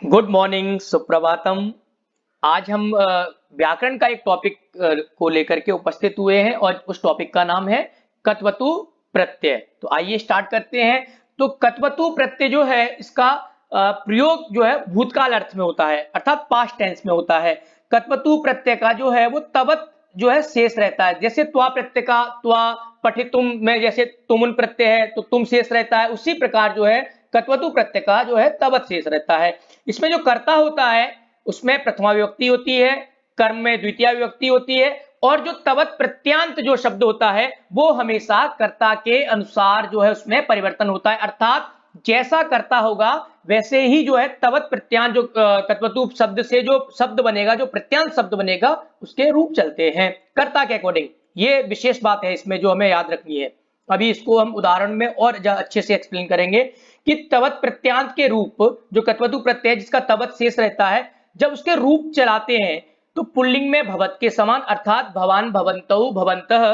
Good morning, Suprabhatam. आज हम व्याकरण का एक टॉपिक को लेकर के उपस्थित हुए हैं और उस टॉपिक का नाम है कत्वतु प्रत्यय। तो आइए स्टार्ट करते हैं। तो कत्वतु प्रत्यय जो है इसका प्रयोग जो है भूतकाल अर्थ में होता है, अर्थात पास्ट टेंस में होता है। कत्वतु प्रत्यय का जो है वो तवत जो है शेष रहता है। जैसे त्वा प्रत्यय का त्वा, पठितुम में जैसे तुमुन प्रत्यय है तो तुम शेष रहता है, उसी प्रकार जो है कत्वतु प्रत्यय का जो है तवत शेष रहता है। इसमें जो कर्ता होता है उसमें प्रथमा विभक्ति होती है, कर्म में द्वितीय विभक्ति होती है, और जो तवत प्रत्यांत जो शब्द होता है वो हमेशा कर्ता के अनुसार जो है उसमें परिवर्तन होता है। अर्थात जैसा कर्ता होगा वैसे ही जो है तवत प्रत्यांत जो कत्वतु शब्द से जो शब्द बनेगा, जो प्रत्यांत शब्द बनेगा उसके रूप चलते हैं कर्ता के अकॉर्डिंग। ये विशेष बात है इसमें जो हमें याद रखनी है। अभी इसको हम उदाहरण में और अच्छे से एक्सप्लेन करेंगे कि तवत प्रत्यांत के रूप जो कत्वतु प्रत्यय जिसका तवत शेष रहता है, जब उसके रूप चलाते हैं तो पुल्लिंग में भवत के समान अर्थात भवान भवन्तौ भवन्तः,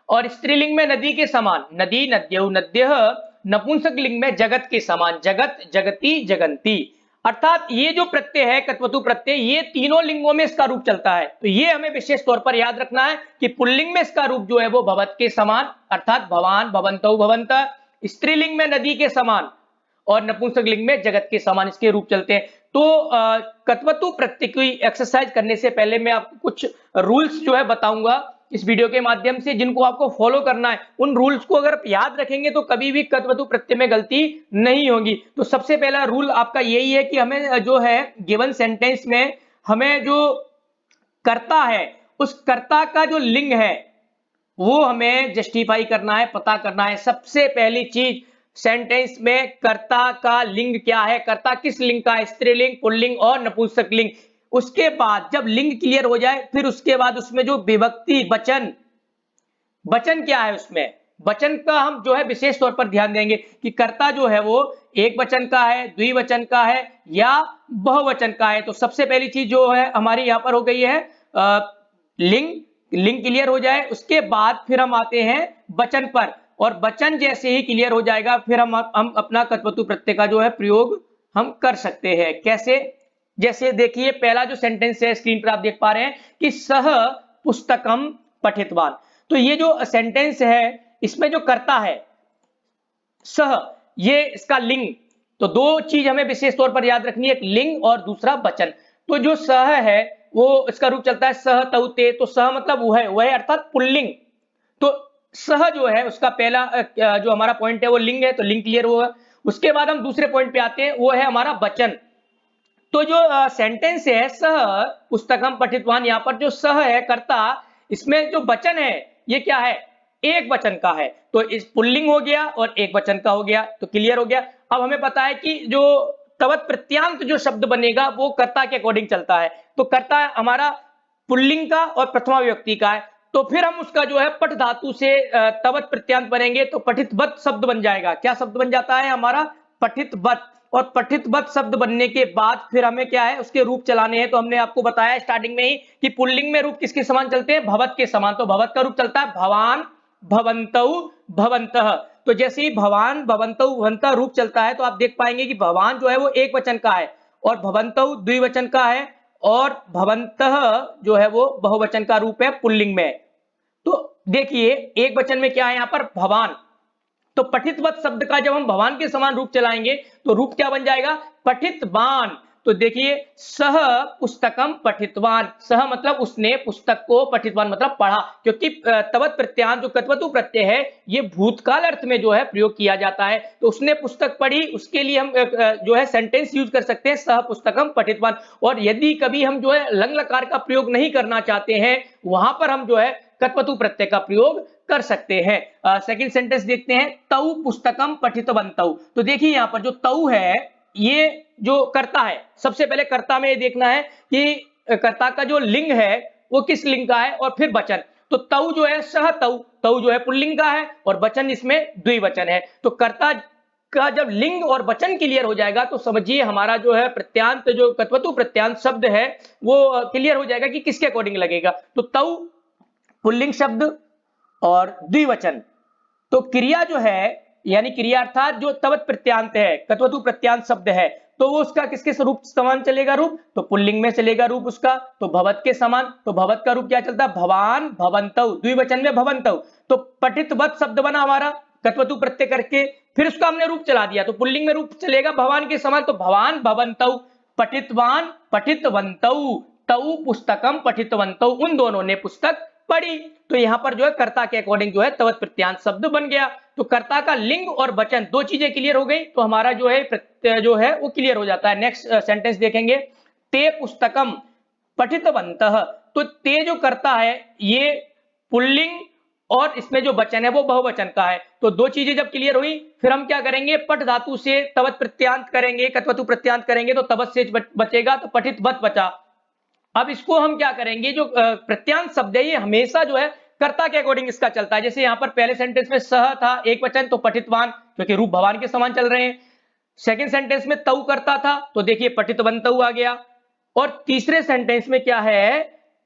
और स्त्रीलिंग में नदी के समान नदी नद्यौ नद्यः, नपुंसक लिंग में जगत के समान जगत जगति जगन्ति। अर्थात ये जो प्रत्यय है कत्वतु प्रत्यय, ये तीनों लिंगों में इसका रूप चलता है। तो ये हमें विशेष तौर पर याद रखना है कि पुल्लिंग में इसका रूप जो है वो भवत के समान अर्थात भवान भवन्तौ भवन्तः, स्त्रीलिंग में नदी के समान और नपुंसक लिंग में जगत के समान इसके रूप चलते हैं। तो कत्वतु प्रत्यय की एक्सरसाइज करने से पहले मैं आपको कुछ रूल्स जो है बताऊंगा इस वीडियो के माध्यम से, जिनको आपको फॉलो करना है। उन रूल्स को अगर याद रखेंगे तो कभी भी कत्वतु प्रत्यय में गलती नहीं होगी। तो सबसे पहला रूल आपका यही है कि हमें जो है गिवन सेंटेंस में हमें जो कर्ता है उस कर्ता का जो लिंग है वो हमें जस्टिफाई करना है, पता करना है। सबसे पहली चीज सेंटेंस में कर्ता का लिंग क्या है, कर्ता किस लिंग का है, स्त्रीलिंग, पुल्लिंग और नपुंसक लिंग। उसके बाद जब लिंग क्लियर हो जाए फिर उसके बाद उसमें जो विभक्ति वचन, वचन क्या है उसमें, वचन का हम जो है विशेष तौर पर ध्यान देंगे कि कर्ता जो है वो एक वचन का है, द्विवचन का है या बहुवचन का है। तो सबसे पहली चीज जो है हमारी यहाँ पर हो गई है लिंग। लिंग क्लियर हो जाए उसके बाद फिर हम आते हैं वचन पर, और वचन जैसे ही क्लियर हो जाएगा फिर हम अपना कत्वतु प्रत्यय का जो है प्रयोग हम कर सकते हैं। कैसे? जैसे देखिए पहला जो सेंटेंस है स्क्रीन पर आप देख पा रहे हैं कि सह पुस्तकम पठितवान। तो ये जो सेंटेंस है इसमें जो कर्ता है सह, ये इसका लिंग। तो दो चीज हमें विशेष तौर पर याद रखनी है, एक लिंग और दूसरा वचन। तो जो सह है वो इसका रूप चलता है सह तौ ते। तो सह मतलब वह अर्थात पुल्लिंग। तो सह जो है उसका पहला जो हमारा पॉइंट है वो लिंग है, तो लिंग क्लियर होगा। उसके बाद हम दूसरे पॉइंट पे आते हैं, वो है हमारा वचन। तो जो सेंटेंस है सह पुस्तकम पठितवान, यहाँ पर जो सह है कर्ता, इसमें जो वचन है ये क्या है, एक वचन का है। तो इस पुल्लिंग हो गया और एक वचन का हो गया, तो क्लियर हो गया। अब हमें पता है कि जो तवत प्रत्यांत जो शब्द बनेगा वो कर्ता के अकॉर्डिंग चलता है। तो कर्ता हमारा पुल्लिंग का और प्रथमा विभक्ति का है, तो फिर हम उसका जो है पठ धातु से तवत प्रत्यांत बनेंगे तो पठितवत शब्द बन जाएगा। क्या शब्द बन जाता है हमारा? पठितवत। और पठितवत शब्द बनने के बाद फिर हमें क्या है उसके रूप चलाने हैं। तो हमने आपको बताया स्टार्टिंग में ही कि पुल्लिंग में रूप किसके समान चलते हैं, भवत के समान। तो भवत का रूप चलता है भवान भवन्तौ भवन्तः। तो जैसे ही भवान भवन्तौ भवन्तः रूप चलता है तो आप देख पाएंगे कि भवान जो है वो एक वचन का है और भवन्तौ द्विवचन का है और भवन्तः जो है वो बहुवचन का रूप है पुल्लिंग में। तो देखिए एक वचन में क्या है यहाँ पर, भवान। तो पठितवत शब्द का जब हम भवान के समान रूप चलाएंगे तो रूप क्या बन जाएगा, पठितवान। तो देखिए सह पुस्तकम पठितवान, सह मतलब उसने, पुस्तक को, पठितवान मतलब पढ़ा। क्योंकि तवत प्रत्यांत जो कत्वतु प्रत्यय है ये भूतकाल अर्थ में जो है प्रयोग किया जाता है। तो उसने पुस्तक पढ़ी, उसके लिए हम जो है सेंटेंस यूज कर सकते हैं सह पुस्तकम पठितवान। और यदि कभी हम जो है लंग लकार का प्रयोग नहीं करना चाहते हैं वहां पर हम जो है कत्वतु प्रत्यय का प्रयोग कर सकते हैं। सेकंड सेंटेंस देखते हैं, तौ पुस्तकम पठितवन्तौ। तो देखिए यहाँ पर जो तौ है ये जो कर्ता है, सबसे पहले कर्ता में ये देखना है कि कर्ता का जो लिंग है वो किस लिंग का है और फिर वचन। तो तौ जो है सह तौ, तौ जो है पुल्लिंग का है और वचन इसमें द्विवचन है। तो कर्ता का जब लिंग और वचन क्लियर हो जाएगा तो समझिए हमारा जो है प्रत्यांत, जो कत्वतु प्रत्यांत शब्द है वो क्लियर हो जाएगा कि किसके अकॉर्डिंग लगेगा। तो तौ पुल्लिंग शब्द और द्विवचन। तो क्रिया जो है यानी क्रिया अर्थात जो तवत प्रत्यांत है, कत्वतु प्रत्यांत शब्द है, तो वो उसका किसके रूप समान चलेगा रूप, तो पुल्लिंग में चलेगा रूप उसका, तो भवत के समान। तो भवत का रूप क्या चलता है, भवान भवन्तौ, द्विवचन में भवन्तौ। तो पठितवत शब्द बना हमारा कत्वतु प्रत्यय करके, फिर उसका हमने रूप चला दिया, तो पुल्लिंग में रूप चलेगा भवान के समान, तो भवान भवन्तौ, पठितवान पठितवन्तौ, तौ पुस्तकम पठितवन्तौ, उन दोनों ने पुस्तक पढ़ी। तो यहाँ पर जो है कर्ता के अकॉर्डिंग जो है तवत प्रत्यांत शब्द बन गया। तो कर्ता का लिंग और वचन दो चीजें क्लियर हो गई, तो हमारा जो है प्रत्यय जो है वो क्लियर हो जाता है। नेक्स्ट सेंटेंस देखेंगे, ते पुस्तकम पठितवन्तः। तो ते जो कर्ता है ये पुल्लिंग और इसमें जो वचन है वो बहुवचन का है। तो दो चीजें जब क्लियर हुई, फिर हम क्या करेंगे, पट धातु से तवत प्रत्यांत करेंगे, कत्वतु प्रत्यांत करेंगे, तो तवत से बचेगा, तो पठितवत बचा। अब इसको हम क्या करेंगे, जो प्रत्यांत शब्द है ये हमेशा जो है कर्ता के अकॉर्डिंग इसका चलता है। जैसे यहाँ पर पहले सेंटेंस में सह था एक वचन, तो पठितवान, क्योंकि रूप भवान के समान चल रहे हैं। सेकंड सेंटेंस में तऊ करता था, तो देखिए पठितवन्तौ आ गया। और तीसरे सेंटेंस में क्या है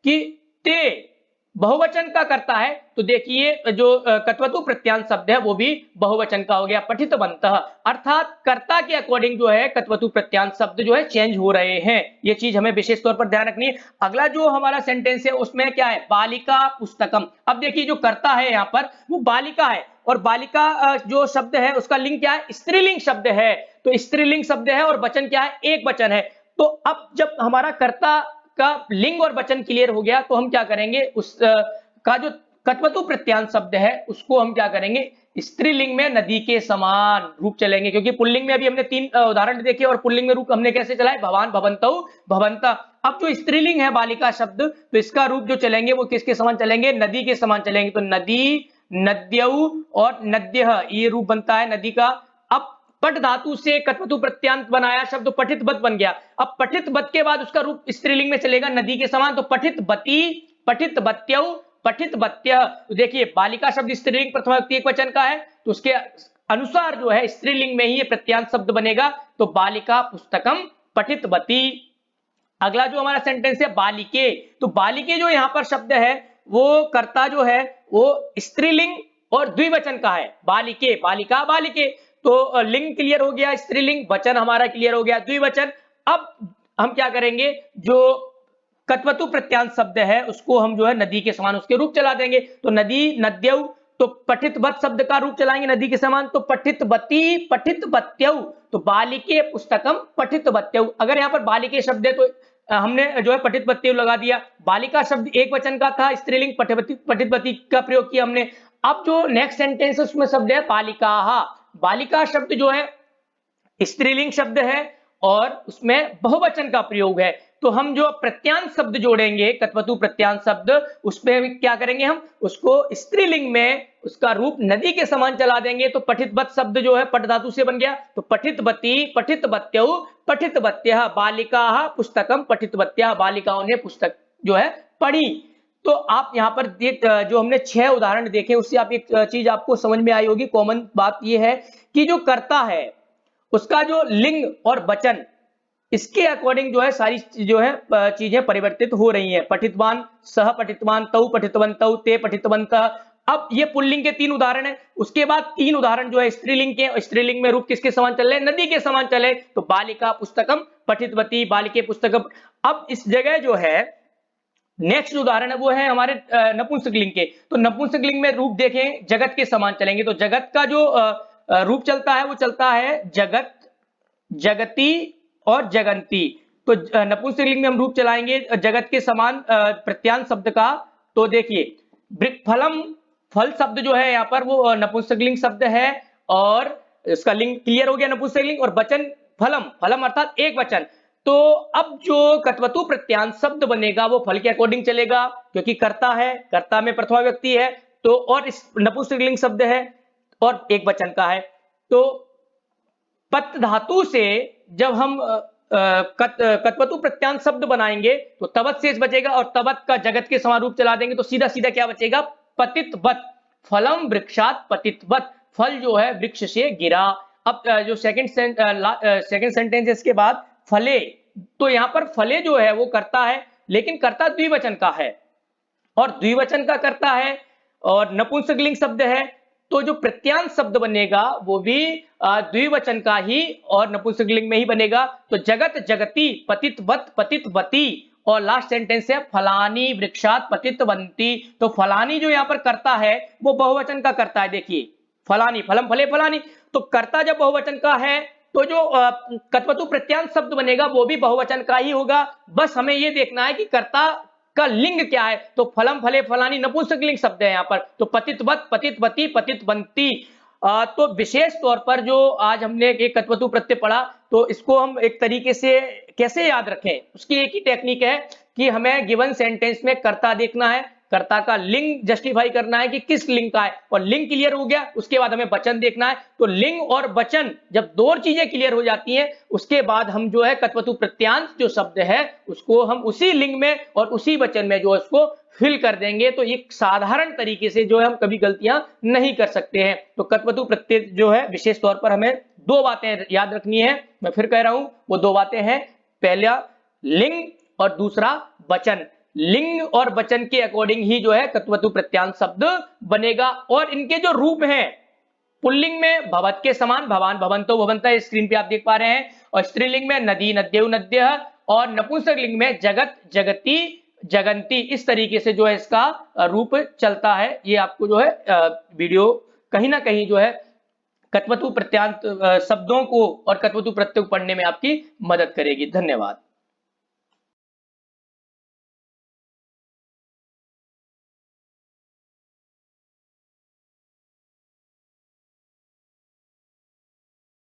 कि ते बहुवचन का करता है, तो देखिए जो कत्वतु प्रत्यांत शब्द है वो भी बहुवचन का हो गया, पठितवन्तः। अर्थात कर्ता के अकॉर्डिंग जो है कत्वतु प्रत्यांत शब्द जो है चेंज हो रहे हैं, ये चीज हमें विशेष तौर पर ध्यान रखनी है। अगला जो हमारा सेंटेंस है उसमें क्या है, बालिका पुस्तकम। अब देखिए जो कर्ता है यहाँ पर वो बालिका है, और बालिका जो शब्द है उसका लिंग क्या है, स्त्रीलिंग शब्द है। तो स्त्रीलिंग शब्द है और वचन क्या है, एक वचन है। तो अब जब हमारा कर्ता का लिंग और वचन क्लियर हो गया, तो हम क्या करेंगे, उस का जो कत्वतु प्रत्यांत शब्द है उसको हम क्या करेंगे, स्त्रीलिंग में नदी के समान रूप चलेंगे। क्योंकि पुल्लिंग में अभी हमने तीन उदाहरण देखे, और पुल्लिंग में रूप हमने कैसे चलाए, भवान भवन्तौ भवन्ता। अब जो स्त्रीलिंग है बालिका शब्द, तो इसका रूप जो चलेंगे वो किसके समान चलेंगे, नदी के समान चलेंगे। तो नदी, नद्यौ और नद्यः, ये रूप बनता है नदी का। अब पट धातु से कत्वतु प्रत्यांत बनाया शब्द पठितवत बन गया। अब पठितवत के बाद उसका रूप स्त्रीलिंग में चलेगा नदी के समान, तो पठितवती, पठितवत्यौ, पठितवत्यः। तो देखिए बालिका शब्द स्त्रीलिंग प्रथमा व्यक्ति एकवचन का है, तो उसके अनुसार जो है स्त्रीलिंग में ही ये प्रत्यांत शब्द बनेगा, तो बालिका पुस्तकम पठितवती। अगला जो हमारा सेंटेंस है बालिके, तो बालिके जो यहाँ पर शब्द है वो कर्ता जो है वो स्त्रीलिंग और द्विवचन का है, बालिके, बालिका, बालिके। तो लिंग क्लियर हो गया स्त्रीलिंग, वचन हमारा क्लियर हो गया द्विवचन। अब हम क्या करेंगे, जो कत्वतु प्रत्यांत शब्द है उसको हम जो है नदी के समान उसके रूप चला देंगे। तो नदी, नद्यौ, तो पठितवत शब्द का रूप चलाएंगे नदी के समान, तो पठितवती, पठितवत्यौ। तो बालिके पुस्तकम पठितवत्यौ। अगर यहाँ पर बालिके शब्द है तो हमने जो है पठितवत्यौ लगा दिया। बालिका शब्द एक वचन का था, स्त्रीलिंग पठितवती का प्रयोग किया हमने। अब जो नेक्स्ट सेंटेंस है उसमें शब्द है बालिकाः। बालिका शब्द जो है स्त्रीलिंग शब्द है और उसमें बहुवचन का प्रयोग है। तो हम जो प्रत्यांत शब्द जोड़ेंगे, कत्वतु प्रत्यांत शब्द, उसमें क्या करेंगे, हम उसको स्त्रीलिंग में उसका रूप नदी के समान चला देंगे। तो पठितवत शब्द जो है पट धातु से बन गया, तो पठितवती, पठितवत्यौ, पठितवत्यः, बालिकाः पुस्तकम पठितवत्यः, बालिकाओं ने पुस्तक जो है पढ़ी। तो आप यहाँ पर देख, जो हमने 6 उदाहरण देखे उससे आप एक चीज आपको समझ में आई होगी। कॉमन बात यह है कि जो कर्ता है उसका जो लिंग और वचन, इसके अकॉर्डिंग जो है सारी जो है चीजें परिवर्तित हो रही हैं। पठितवान, सह पठितवान, तौ पठितवन्तौ, ते पठितवन्तः। अब ये पुल्लिंग के 3 उदाहरण है, उसके बाद 3 उदाहरण जो है स्त्रीलिंग के। स्त्रीलिंग में रूप किसके समान चले, नदी के समान चले। तो बालिका पुस्तकम पठितवती, बालिके पुस्तकम। अब इस जगह जो है नेक्स्ट उदाहरण है वो है हमारे नपुंसकलिंग के। तो नपुंसकलिंग में रूप देखें जगत के समान चलेंगे। तो जगत का जो रूप चलता है वो चलता है जगत, जगती और जगंती। तो नपुंसकलिंग में हम रूप चलाएंगे जगत के समान प्रत्यांत शब्द का। तो देखिए फलम, फल शब्द जो है यहाँ पर वो नपुंसकलिंग शब्द है, और इसका लिंग क्लियर हो गया नपुंसकलिंग, और वचन फलम, फलम अर्थात एक वचन। तो अब जो कत्वतु प्रत्यांत शब्द बनेगा वो फल के अकॉर्डिंग चलेगा, क्योंकि कर्ता है, कर्ता में प्रथमा व्यक्ति है, तो और इस नपुंसकलिंग शब्द है और एक वचन का है। तो पत धातु से जब हम कत्वतु प्रत्यांत शब्द बनाएंगे तो तवत शेष बचेगा, और तवत का जगत के समान रूप चला देंगे तो सीधा सीधा क्या बचेगा, पतितवत। फलम वृक्षात पतितवत, फल जो है वृक्ष से गिरा। अब जो सेकंड सेंटेंस है इसके बाद फले, तो यहाँ पर फले जो है वो कर्ता है, लेकिन कर्ता द्विवचन का है, और द्विवचन का कर्ता है और नपुंसकलिंग शब्द है। तो जो प्रत्यांत शब्द बनेगा वो भी द्विवचन का ही और नपुंसकलिंग में ही बनेगा। तो जगत जगति, पतितवत पतितवती, और लास्ट सेंटेंस है फलानी वृक्षात पतितवंती। तो फलानी जो यहाँ पर कर्ता है वो बहुवचन का कर्ता है। देखिए फलानी, फलम फले फलानी, तो कर्ता जब बहुवचन का है तो जो कत्वतु प्रत्यांत शब्द बनेगा वो भी बहुवचन का ही होगा। बस हमें ये देखना है कि कर्ता का लिंग क्या है। तो फलम फले फलानी नपुंसक लिंग शब्द है यहाँ पर। तो पतितवत पतितवती पतितवंती। तो विशेष तौर पर जो आज हमने एक कत्वतु प्रत्यय पढ़ा, तो इसको हम एक तरीके से कैसे याद रखें, उसकी एक ही टेक्निक है कि हमें गिवन सेंटेंस में कर्ता देखना है, कर्ता का लिंग जस्टिफाई करना है कि किस लिंग का है, और लिंग क्लियर हो गया उसके बाद हमें वचन देखना है। तो लिंग और वचन जब दो चीजें क्लियर हो जाती हैं उसके बाद हम जो है कत्वतु प्रत्यांत जो शब्द है उसको हम उसी लिंग में और उसी वचन में जो है उसको फिल कर देंगे। तो एक साधारण तरीके से जो है हम कभी गलतियां नहीं कर सकते हैं। तो कत्वतु प्रत्यय जो है विशेष तौर पर हमें दो बातें याद रखनी है। मैं फिर कह रहा हूं वो दो बातें हैं, पहला लिंग और दूसरा वचन। लिंग और वचन के अकॉर्डिंग ही जो है कत्वतु प्रत्यांत शब्द बनेगा। और इनके जो रूप हैं, पुल्लिंग में भवत के समान भवान भवंतो भवंता, स्क्रीन पे आप देख पा रहे हैं, और स्त्रीलिंग में नदी नद्यौ नद्यः, और नपुंसक लिंग में जगत जगति जगंती। इस तरीके से जो है इसका रूप चलता है। ये आपको जो है वीडियो कहीं ना कहीं जो है कत्वतु प्रत्यांत शब्दों को और कत्वतु प्रत्यय को पढ़ने में आपकी मदद करेगी। धन्यवाद।